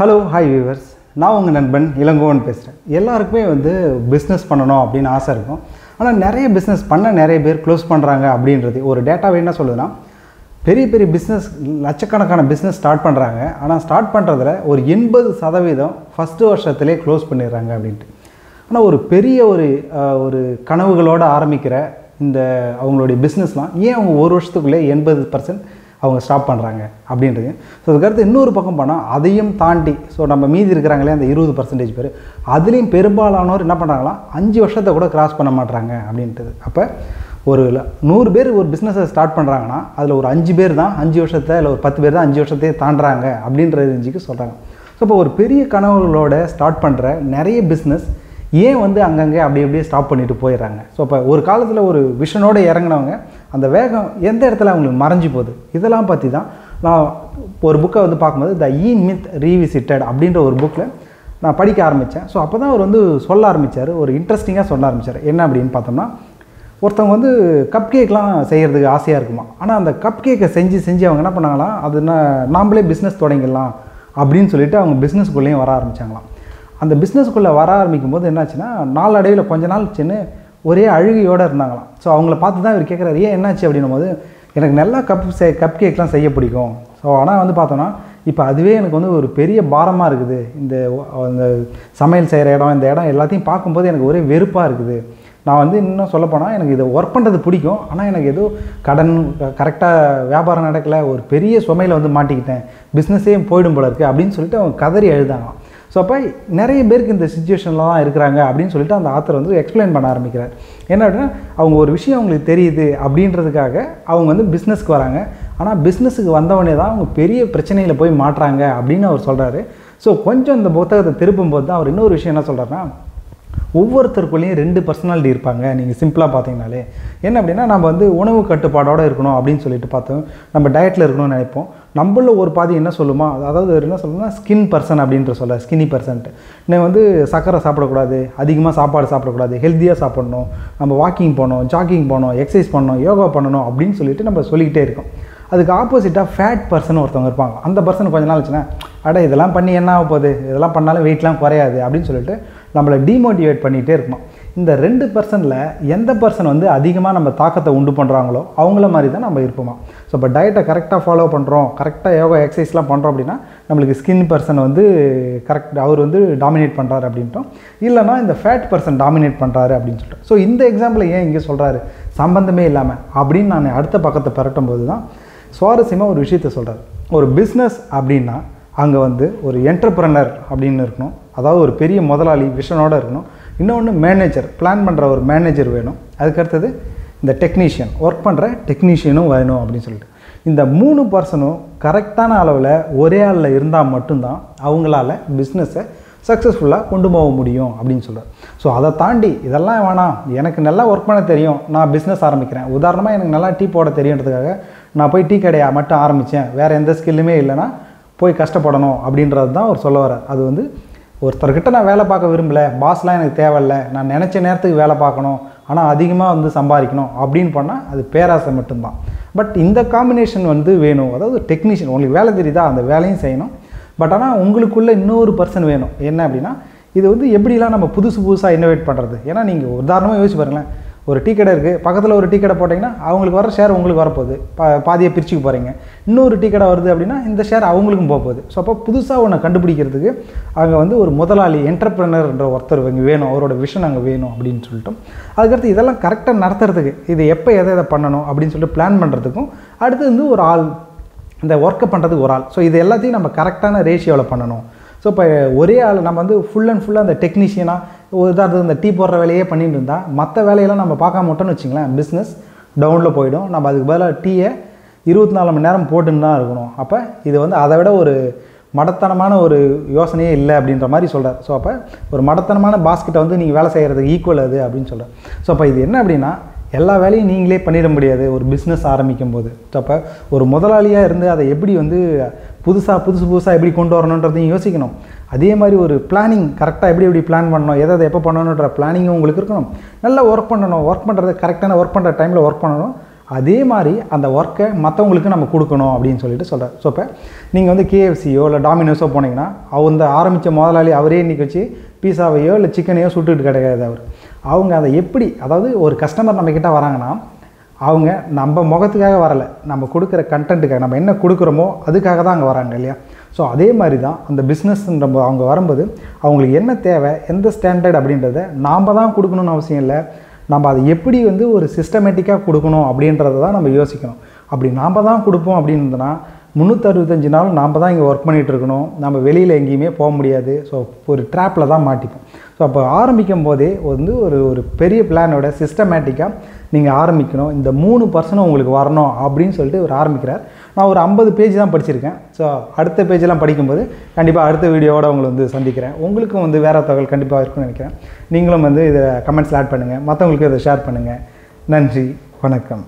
Hello hi viewers, நான் உங்கள் நண்பன் இளங்கோவன் பேசுகிறேன். எல்லாருக்குமே பிஸ்னஸ் பண்ணணும் அப்படின்னு ஆசை இருக்கும். ஆனால் நிறைய பிஸ்னஸ் பண்ண நிறைய பேர் க்ளோஸ் பண்ணுறாங்க அப்படின்றது ஒரு டேட்டாவே என்ன சொல்லுதுன்னா, பெரிய பெரிய பிஸ்னஸ் லட்சக்கணக்கான பிஸ்னஸ் ஸ்டார்ட் பண்ணுறாங்க. ஆனால் ஸ்டார்ட் பண்ணுறதுல ஒரு 80% ஃபஸ்ட்டு வருஷத்துலேயே க்ளோஸ் பண்ணிடுறாங்க அப்படின்ட்டு. ஆனால் ஒரு பெரிய ஒரு கனவுகளோடு ஆரம்பிக்கிற இந்த அவங்களுடைய பிஸ்னஸ்லாம் ஏன் அவங்க ஒரு வருஷத்துக்குள்ளே 80% அவங்க ஸ்டாப் பண்ணுறாங்க அப்படின்றது. ஸோ அதுக்கடுத்து இன்னொரு பக்கம் போனால் அதையும் தாண்டி நம்ம மீதி இருக்கிறாங்களே அந்த 20% பேர், அதுலேயும் பெரும்பாலானோர் என்ன பண்ணுறாங்களா 5 வருஷத்தை கூட கிராஸ் பண்ண மாட்டுறாங்க அப்படின்றது. அப்போ ஒரு 100 பேர் ஒரு பிஸ்னஸை ஸ்டார்ட் பண்ணுறாங்கன்னா அதில் ஒரு 5 பேர் தான் 5 வருஷத்தை, இல்லை ஒரு 10 பேர் தான் 5 வருஷத்தையே தாண்டுறாங்க அப்படின்ற ரேஞ்சுக்கு சொல்கிறாங்க. ஸோ இப்போ ஒரு பெரிய கனவுகளோட ஸ்டார்ட் பண்ணுற நிறைய பிஸ்னஸ் ஏன் அங்கங்கே அப்படியே ஸ்டாப் பண்ணிட்டு போயிடுறாங்க. ஸோ இப்போ ஒரு காலத்தில் ஒரு விஷனோடு இறங்கினவங்க அந்த வேகம் எந்த இடத்துல அவங்களுக்கு மறைஞ்சி போகுது, இதெல்லாம் பற்றி தான் நான் ஒரு புக்கை பார்க்கும்போது த இ-மித் ரீவிசிட்டட் அப்படின்ற ஒரு புக்கில் நான் படிக்க ஆரம்பித்தேன். ஸோ அப்போ தான் அவர் சொல்ல ஆரம்பித்தார், ஒரு இன்ட்ரெஸ்டிங்காக சொல்ல ஆரம்பித்தார். என்ன அப்படின்னு பார்த்தோம்னா, ஒருத்தவங்க கப் கேக்லாம் செய்கிறதுக்கு ஆசையாக இருக்குமா, ஆனால் அந்த கப் கேக்கை செஞ்சு அவங்க என்ன பண்ணாங்களாம், அது நாம்ளே பிஸ்னஸ் தொடங்கிடலாம் அப்படின்னு சொல்லிட்டு அவங்க பிஸ்னஸ்க்குள்ளேயும் வர ஆரம்பித்தாங்களாம். அந்த பிஸ்னஸ்க்குள்ளே வர ஆரம்பிக்கும் போது என்னாச்சுன்னா, நாளடைவில் கொஞ்ச நாள் சின்ன ஒரே அழுகையோடு இருந்தாங்களாம். ஸோ அவங்கள பார்த்து தான் இவர் கேட்குறாரு, ஏன் என்னாச்சு அப்படின்னும் போது, எனக்கு நல்லா கப் கேக்லாம் செய்ய பிடிக்கும். ஸோ ஆனால் பார்த்தோன்னா இப்போ அதுவே எனக்கு ஒரு பெரிய பாரமாக இருக்குது. இந்த சமையல் செய்கிற இடம், இந்த இடம் எல்லாத்தையும் பார்க்கும்போது எனக்கு ஒரே வெறுப்பாக இருக்குது. நான் இன்னும் சொல்லப்போனால் எனக்கு இதை ஒர்க் பண்ணுறது பிடிக்கும், ஆனால் எனக்கு ஏதோ கடன் கரெக்டாக வியாபாரம் நடக்கலை, ஒரு பெரிய சுமையில் மாட்டிக்கிட்டேன், பிஸ்னஸே போயிடும் போல இருக்குது அப்படின்னு சொல்லிட்டு அவங்க கதறி எழுதாங்களாம். ஸோ அப்போ நிறைய பேருக்கு இந்த சிச்சுவேஷனில் தான் இருக்கிறாங்க அப்படின்னு சொல்லிட்டு அந்த ஆத்தர் எக்ஸ்பிளைன் பண்ண ஆரம்பிக்கிறார். என்ன அப்படின்னா, அவங்க ஒரு விஷயம் அவங்களுக்கு தெரியுது அப்படின்றதுக்காக அவங்க பிஸ்னஸ்க்கு வராங்க. ஆனால் பிஸ்னஸுக்கு வந்தவொடனே தான் அவங்க பெரிய பிரச்சனையில் போய் மாட்டுறாங்க அப்படின்னு அவர் சொல்கிறாரு. ஸோ கொஞ்சம் இந்த புத்தகத்தை திருப்பும்போது தான் அவர் இன்னொரு விஷயம் என்ன சொல்கிறாருன்னா, ஒவ்வொருத்தருக்குள்ளேயும் 2 பர்சனாலிட்டி இருப்பாங்க. நீங்கள் சிம்பிளாக பார்த்தீங்கனாலே என்ன அப்படின்னா, நம்ம உணவு கட்டுப்பாடோடு இருக்கணும் அப்படின்னு சொல்லிட்டு பார்த்தோம், நம்ம டயட்டில் இருக்கணும்னு நினைப்போம். நம்மள ஒரு பாதி என்ன சொல்லுமா, அதாவது என்ன சொல்லணும்னா ஸ்கின் பர்சன் அப்படின்ற சொல்ல, ஸ்கின்னி பர்சன்ட்டு நான் சர்க்கரை சாப்பிடக்கூடாது, அதிகமாக சாப்பாடு சாப்பிடக்கூடாது, ஹெல்த்தியாக சாப்பிடணும், நம்ம வாக்கிங் போகணும், ஜாக்கிங் போகணும், எக்ஸசைஸ் பண்ணணும், யோகா பண்ணணும் அப்படின்னு சொல்லிட்டு நம்ம சொல்லிக்கிட்டே இருக்கோம். அதுக்கு ஆப்போசிட்டாக ஃபேட் பர்சன் ஒருத்தவங்க இருப்பாங்க. அந்த பர்சன் கொஞ்ச நாள் வச்சுன்னா, இதெல்லாம் பண்ணி என்ன ஆக போகுது, இதெல்லாம் பண்ணாலும் வெயிட்லாம் குறையாது அப்படின்னு சொல்லிட்டு நம்மளை டிமோட்டிவேட் பண்ணிகிட்டே இருக்கணும். இந்த 2% எந்த பர்சன் அதிகமாக நம்ம தாக்கத்தை உண்டு பண்ணுறாங்களோ அவங்கள மாதிரி தான் நம்ம இருப்போமா. ஸோ இப்போ டயட்டை கரெக்டாக ஃபாலோ பண்ணுறோம், கரெக்டாக யோகா எக்ஸசைஸ்லாம் பண்ணுறோம் அப்படின்னா நம்மளுக்கு ஸ்கின் பர்சன் கரெக்ட் அவர் டாமினேட் பண்ணுறாரு அப்படின்ட்டோம், இல்லைனா இந்த ஃபேட் பர்சன் டாமினேட் பண்ணுறாரு அப்படின்னு சொல்லிட்டு. ஸோ இந்த எக்ஸாம்பிளை ஏன் இங்கே சொல்கிறாரு, சம்பந்தமே இல்லாமல் அப்படின்னு நான் அடுத்த பக்கத்தை பரட்டும் போது தான் சுவாரஸ்யமாக ஒரு விஷயத்த சொல்கிறார். ஒரு பிஸ்னஸ் அப்படின்னா அங்கே ஒரு என்டர்பிரனர் அப்படின்னு இருக்கணும், அதாவது ஒரு பெரிய முதலாளி விஷனோடு இருக்கணும். இன்னொன்று மேனேஜர், பிளான் பண்ணுற ஒரு மேனேஜர் வேணும். அதுக்கடுத்தது இந்த டெக்னீஷியன், ஒர்க் பண்ணுற டெக்னீஷியனும் வேணும் அப்படின்னு சொல்லிட்டு இந்த 3 பர்சனும் கரெக்டான அளவில் ஒரே ஆளில் இருந்தால் மட்டும்தான் அவங்களால பிஸ்னஸை சக்ஸஸ்ஃபுல்லாக கொண்டு போக முடியும் அப்படின்னு சொல்கிறார். ஸோ அதை தாண்டி இதெல்லாம் வேணாம், எனக்கு நல்லா ஒர்க் பண்ண தெரியும், நான் பிஸ்னஸ் ஆரம்பிக்கிறேன், உதாரணமாக எனக்கு நல்லா டீ போட தெரியுன்றதுக்காக நான் போய் டீ கடையை மட்டும் ஆரம்பித்தேன், வேறு எந்த ஸ்கில்லுமே இல்லைன்னா போய் கஷ்டப்படணும் அப்படின்றது தான் அவர் சொல்ல வர்றார். அது ஒருத்தர்கிட்ட நான் வேலை பார்க்க விரும்பலை, பாஸ்லாம் எனக்கு தேவையில்லை, நான் நினச்ச நேரத்துக்கு வேலை பார்க்கணும், ஆனால் அதிகமாக சம்பாதிக்கணும் அப்படின்னு பண்ணால் அது பேராசை மட்டும்தான். பட் இந்த காம்பினேஷன் வேணும். அதாவது டெக்னீஷியன், உங்களுக்கு வேலை தெரியுதா, அந்த வேலையும் செய்யணும், பட் ஆனால் உங்களுக்குள்ளே இன்னொரு பர்சன் வேணும். என்ன அப்படின்னா, இது எப்படிலாம் நம்ம புதுசாக இன்னோவேட் பண்ணுறது. ஏன்னா நீங்கள் உதாரணமாக யோசிச்சு பாருங்களேன், ஒரு டீ கடை இருக்குது, பக்கத்தில் ஒரு டீ கடை போட்டிங்கன்னா அவங்களுக்கு வர ஷேர் உங்களுக்கு வரப்போகுது, பாதியை பிரிச்சுக்க போகிறீங்க. இன்னொரு டீ கடை வருது அப்படின்னா இந்த ஷேர் அவங்களுக்கும் போகுது. ஸோ அப்போ புதுசாக ஒன்று கண்டுபிடிக்கிறதுக்கு அங்கே ஒரு முதலாளி என்டர்பிரனர்ன்ற ஒருத்தர் வேணும், அவரோட விஷன் அங்கே வேணும் அப்படின்னு சொல்லிட்டோம். அதுக்கடுத்து இதெல்லாம் கரெக்டாக நடத்துறதுக்கு, இது எப்போ எதை பண்ணணும் அப்படின்னு சொல்லிட்டு பிளான் பண்ணுறதுக்கும், அடுத்து ஒரு ஆள், இந்த ஒர்க்கை பண்ணுறதுக்கு ஒரு ஆள். ஸோ இது எல்லாத்தையும் நம்ம கரெக்டான ரேஷியோவில் பண்ணணும். ஸோ இப்போ ஒரே ஆள் நம்ம ஃபுல் அண்ட் ஃபுல்லாக அந்த டெக்னீஷியனாக உதாரணத்துக்கு இந்த டீ போடுற வேலையே பண்ணிட்டு இருந்தால் மற்ற வேலையெல்லாம் நம்ம பார்க்காம விட்டோம்னு வச்சிங்களேன், பிஸ்னஸ் டவுனில் போயிடும். நம்ம அதுக்கு பதிலாக டீயை 24 மணி நேரம் போட்டுன்னு தான் இருக்கணும். அப்போ இது அதை விட ஒரு மடத்தனமான ஒரு யோசனையே இல்லை அப்படின்ற மாதிரி சொல்கிறார். ஸோ அப்போ ஒரு மடத்தனமான பாஸ்கெட்டை நீங்கள் வேலை செய்கிறதுக்கு ஈக்குவல் அது அப்படின்னு சொல்கிறார். ஸோ அப்போ இது என்ன அப்படின்னா, எல்லா வேலையும் நீங்களே பண்ணிட முடியாது ஒரு பிஸ்னஸ் ஆரம்பிக்கும் போது. ஸோ அப்போ ஒரு முதலாளியாக இருந்து அதை எப்படி புதுசாக எப்படி கொண்டு வரணுன்றதையும் யோசிக்கணும். அதே மாதிரி ஒரு பிளானிங் கரெக்டாக எப்படி பிளான் பண்ணணும், எப்போ பண்ணணுன்ற பிளானிங்கும் உங்களுக்கு இருக்கணும். நல்லா ஒர்க் பண்ணணும், ஒர்க் பண்ணுறது கரெக்டான ஒர்க் பண்ணுற டைமில் ஒர்க் பண்ணணும். அதே மாதிரி அந்த ஒர்க்கை மற்றவங்களுக்கு நம்ம கொடுக்கணும் அப்படின்னு சொல்லிட்டு சொல்கிறார். ஸோ இப்போ நீங்கள் வந்து கேஎஃப்சியோ இல்லை டாமினோஸோ போனீங்கன்னா அந்த ஆரம்பித்த முதலாளி அவரே இன்றைக்கி வச்சு பீஸாவையோ இல்லை சிக்கனையோ சுட்டுட்டு கிடையாது. அவங்க அதை எப்படி, அதாவது ஒரு கஸ்டமர் நம்மக்கிட்ட வராங்கன்னா அவங்க நம்ம முகத்துக்காக வரலை, நம்ம கொடுக்குற கண்டென்ட்டுக்காக, நம்ம என்ன கொடுக்குறோமோ அதுக்காக தான் அங்கே வராங்க இல்லையா. ஸோ அதே மாதிரி தான் அந்த பிஸ்னஸ்ன்ற அவங்க வரும்போது அவங்களுக்கு என்ன தேவை, எந்த ஸ்டாண்டர்ட் அப்படின்றத நாம் தான் கொடுக்கணும்னு அவசியம் இல்லை. நம்ம அதை எப்படி வந்து ஒரு சிஸ்டமேட்டிக்காக கொடுக்கணும் அப்படின்றத தான் நம்ம யோசிக்கணும். அப்படி நாம் தான் கொடுப்போம் அப்படின்றதுனா 365 நாள் நாம் தான் இங்கே ஒர்க் பண்ணிகிட்டு இருக்கணும், நம்ம வெளியில் எங்கேயுமே போக முடியாது. ஸோ ஒரு ட்ராப்பில் தான் மாட்டிப்போம். ஸோ அப்போ ஆரம்பிக்கும் போதே வந்து ஒரு பெரிய பிளானோட சிஸ்டமேட்டிக்காக நீங்கள் ஆரம்பிக்கணும். இந்த 3% உங்களுக்கு வரணும் அப்படின்னு சொல்லிட்டு ஒரு ஆரம்பிக்கிறார். நான் ஒரு 50 பேஜ் தான் படிச்சிருக்கேன். ஸோ அடுத்த பேஜெல்லாம் படிக்கும்போது கண்டிப்பாக அடுத்த வீடியோவோட உங்களை வந்து சந்திக்கிறேன். உங்களுக்கும் வந்து வேறு தகவல் கண்டிப்பாக இருக்குன்னு நினைக்கிறேன். நீங்களும் வந்து இதை கமெண்ட்ஸில் ஆட் பண்ணுங்கள், மற்றவங்களுக்கு இதை ஷேர் பண்ணுங்கள். நன்றி, வணக்கம்.